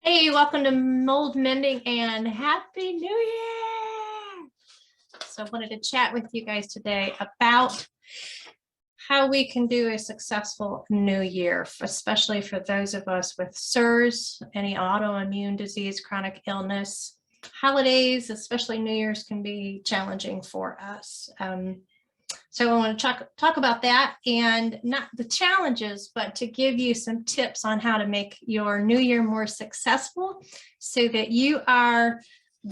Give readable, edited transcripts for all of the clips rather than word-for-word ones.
Hey, welcome to Mold Mending and Happy New Year. So I wanted to chat with you guys today about how we can do a successful new year, especially for those of us with SIRS, any autoimmune disease, chronic illness. Holidays, especially New Year's, can be challenging for us. So I want to talk about that, and not the challenges, but to give you some tips on how to make your new year more successful so that you are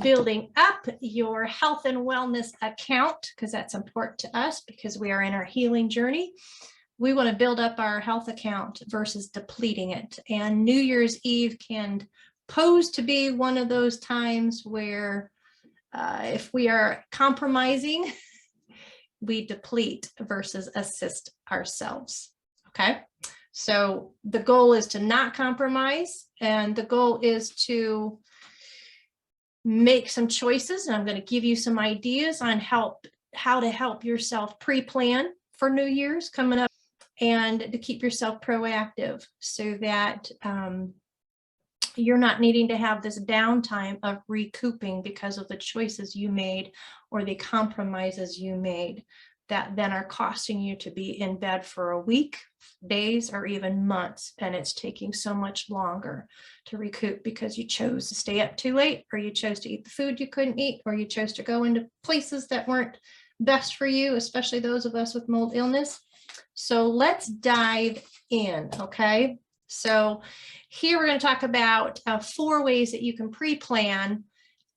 building up your health and wellness account, because that's important to us because we are in our healing journey. We want to build up our health account versus depleting it. And New Year's Eve can pose to be one of those times where if we are compromising, we deplete versus assist ourselves. Okay, so the goal is to not compromise, and the goal is to make some choices. And I'm going to give you some ideas on how to help yourself pre-plan for New Year's coming up, and to keep yourself proactive so that you're not needing to have this downtime of recouping because of the choices you made or the compromises you made that then are costing you to be in bed for a week, days, or even months. And it's taking so much longer to recoup because you chose to stay up too late, or you chose to eat the food you couldn't eat, or you chose to go into places that weren't best for you, especially those of us with mold illness. So let's dive in, okay? So here we're going to talk about 4 ways that you can pre-plan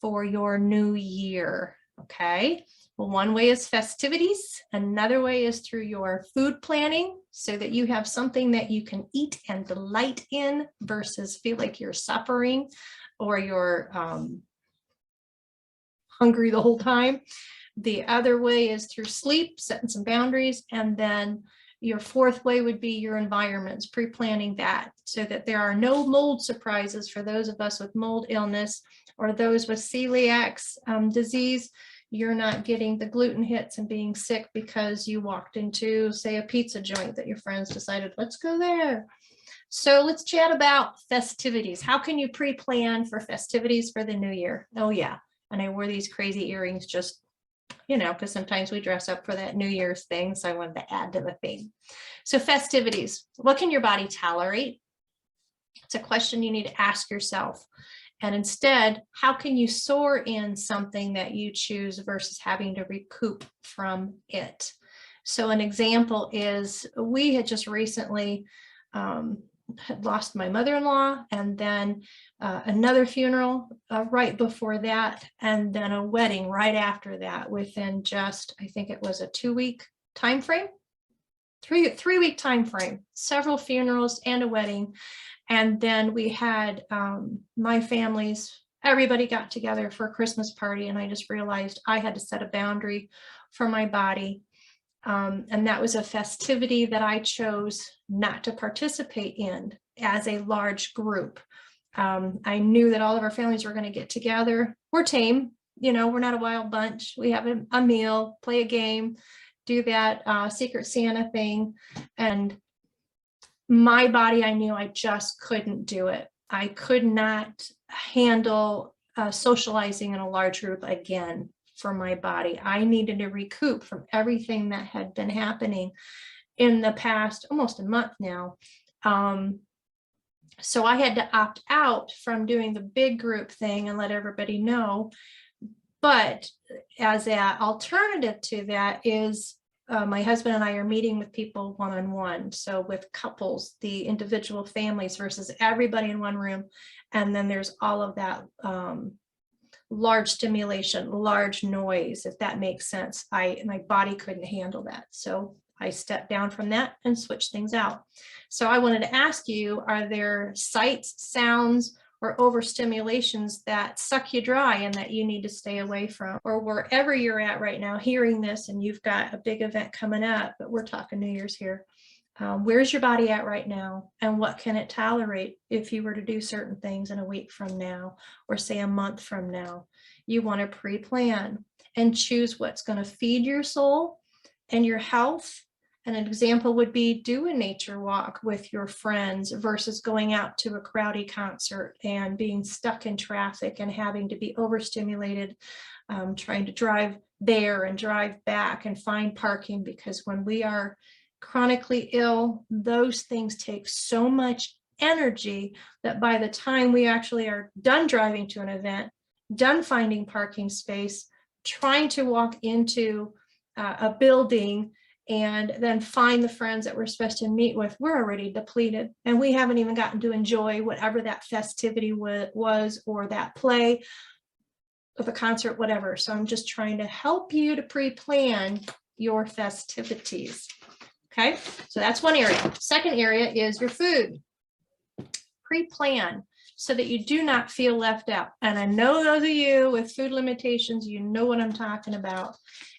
for your new year, okay? Well, one way is festivities. Another way is through your food planning so that you have something that you can eat and delight in versus feel like you're suffering or you're hungry the whole time. The other way is through sleep, setting some boundaries, and then your 4th way would be your environments, pre-planning that so that there are no mold surprises for those of us with mold illness or those with celiac disease. You're not getting the gluten hits and being sick because you walked into, say, a pizza joint that your friends decided, let's go there. So let's chat about festivities. How can you pre-plan for festivities for the new year? Oh yeah, and I wore these crazy earrings just because sometimes we dress up for that New Year's thing. So I wanted to add to the theme. So festivities, what can your body tolerate? It's a question you need to ask yourself. And instead, how can you soar in something that you choose versus having to recoup from it? So an example is we had just recently had lost my mother-in-law, and then another funeral right before that, and then a wedding right after that within just, I think it was a 2-week time frame, three-week time frame, several funerals and a wedding. And then we had my family's, everybody got together for a Christmas party, and I just realized I had to set a boundary for my body. And that was a festivity that I chose not to participate in as a large group. I knew that all of our families were going to get together. We're tame, we're not a wild bunch. We have a meal, play a game, do that Secret Santa thing. And my body, I knew I just couldn't do it. I could not handle socializing in a large group again. For my body, I needed to recoup from everything that had been happening in the past almost a month now. So I had to opt out from doing the big group thing and let everybody know. But as an alternative to that is my husband and I are meeting with people one-on-one. So with couples, the individual families versus everybody in one room. And then there's all of that large stimulation, large noise, if that makes sense. My body couldn't handle that. So I stepped down from that and switched things out. So I wanted to ask you, are there sights, sounds, or overstimulations that suck you dry and that you need to stay away from? Or wherever you're at right now hearing this, and you've got a big event coming up, but we're talking New Year's here. Where's your body at right now, and what can it tolerate if you were to do certain things in a week from now, or say a month from now? You want to pre-plan and choose what's going to feed your soul and your health And an example would be do a nature walk with your friends versus going out to a crowded concert and being stuck in traffic and having to be overstimulated, trying to drive there and drive back and find parking, because when we are chronically ill, those things take so much energy that by the time we actually are done driving to an event, done finding parking space, trying to walk into a building and then find the friends that we're supposed to meet with, we're already depleted. And we haven't even gotten to enjoy whatever that festivity was, or that play, or the concert, whatever. So I'm just trying to help you to pre-plan your festivities. Okay, so that's one area. Second area is your food. Pre-plan so that you do not feel left out. And I know those of you with food limitations, you know what I'm talking about.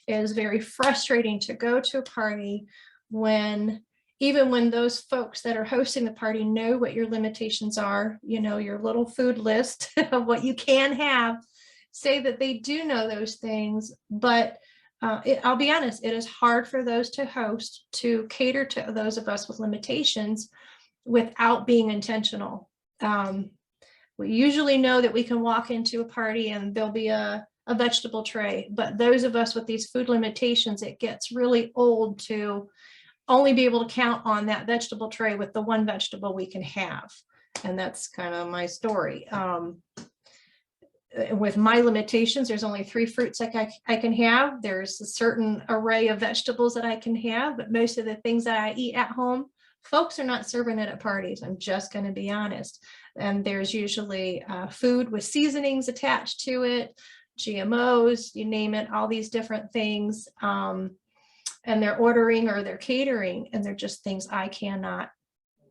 It is very frustrating to go to a party when, even when those folks that are hosting the party know what your limitations are, you know, your little food list of what you can have, say that they do know those things, but I'll be honest, it is hard for those to host to cater to those of us with limitations without being intentional. We usually know that we can walk into a party and there'll be a vegetable tray, but those of us with these food limitations, it gets really old to only be able to count on that vegetable tray with the one vegetable we can have. And that's kind of my story. With my limitations, there's only 3 fruits I can have. There's a certain array of vegetables that I can have, but most of the things that I eat at home, folks are not serving it at parties. I'm just going to be honest. And there's usually food with seasonings attached to it, GMOs, you name it, all these different things. And they're ordering or they're catering, and they're just things I cannot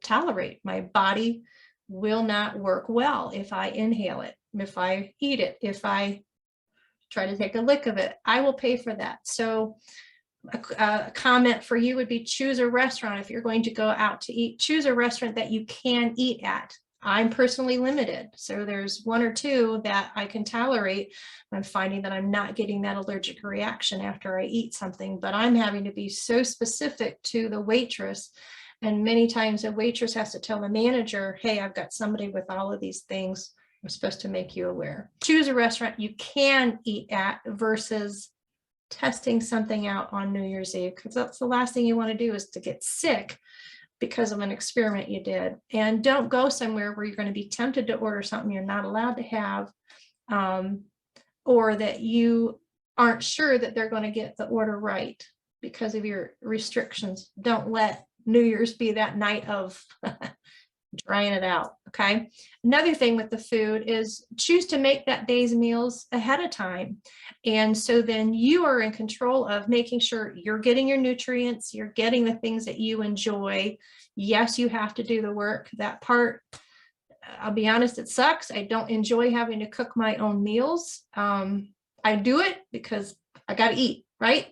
tolerate. My body will not work well if I inhale it, if I eat it, if I try to take a lick of it. I will pay for that. So a comment for you would be, choose a restaurant. If you're going to go out to eat, choose a restaurant that you can eat at. I'm personally limited, so there's 1 or 2 that I can tolerate. I'm finding that I'm not getting that allergic reaction after I eat something, but I'm having to be so specific to the waitress. And many times a waitress has to tell the manager, hey, I've got somebody with all of these things. I'm supposed to make you aware. Choose a restaurant you can eat at versus testing something out on New Year's Eve, because that's the last thing you want to do is to get sick because of an experiment you did. And don't go somewhere where you're going to be tempted to order something you're not allowed to have, or that you aren't sure that they're going to get the order right because of your restrictions. Don't let New Year's be that night of drying it out. Okay. Another thing with the food is choose to make that day's meals ahead of time. And so then you are in control of making sure you're getting your nutrients, you're getting the things that you enjoy. Yes, you have to do the work. That part, I'll be honest, it sucks. I don't enjoy having to cook my own meals. I do it because I got to eat, right?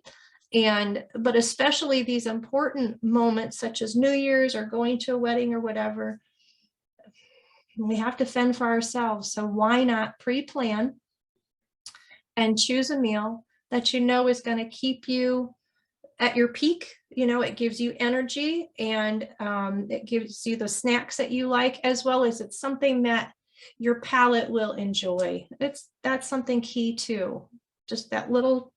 But especially these important moments such as New Year's or going to a wedding or whatever, we have to fend for ourselves. So why not pre-plan and choose a meal that you know is going to keep you at your peak? You know, it gives you energy, and it gives you the snacks that you like, as well as it's something that your palate will enjoy. That's something key too. Just that little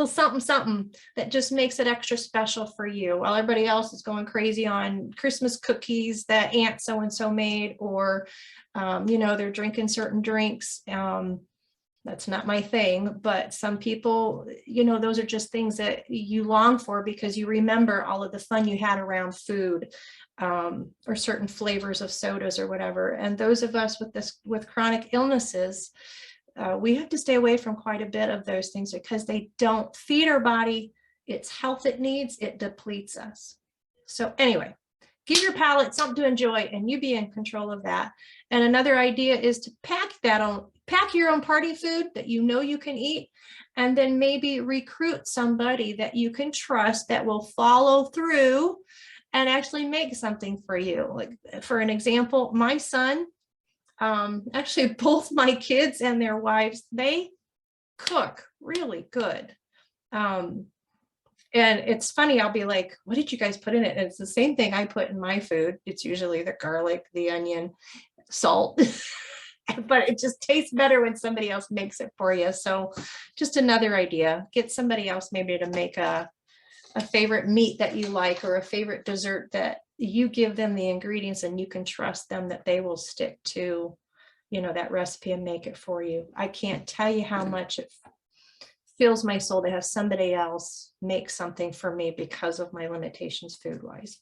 something that just makes it extra special for you, while everybody else is going crazy on Christmas cookies that Aunt so-and-so made, or you know, they're drinking certain drinks. That's not my thing, but some people, you know, those are just things that you long for because you remember all of the fun you had around food, or certain flavors of sodas or whatever. And those of us with chronic illnesses, we have to stay away from quite a bit of those things because they don't feed our body its health it needs. It depletes us. So anyway, give your palate something to enjoy, and you be in control of that. And another idea is to pack your own party food that you know you can eat, and then maybe recruit somebody that you can trust that will follow through and actually make something for you. Like, for an example, my son, actually both my kids and their wives, they cook really good. And it's funny, I'll be like, what did you guys put in it? And it's the same thing I put in my food. It's usually the garlic, the onion, salt, but it just tastes better when somebody else makes it for you. So just another idea, get somebody else maybe to make a favorite meat that you like, or a favorite dessert that you give them the ingredients and you can trust them that they will stick to, you know, that recipe and make it for you. I can't tell you how much it fills my soul to have somebody else make something for me because of my limitations food wise.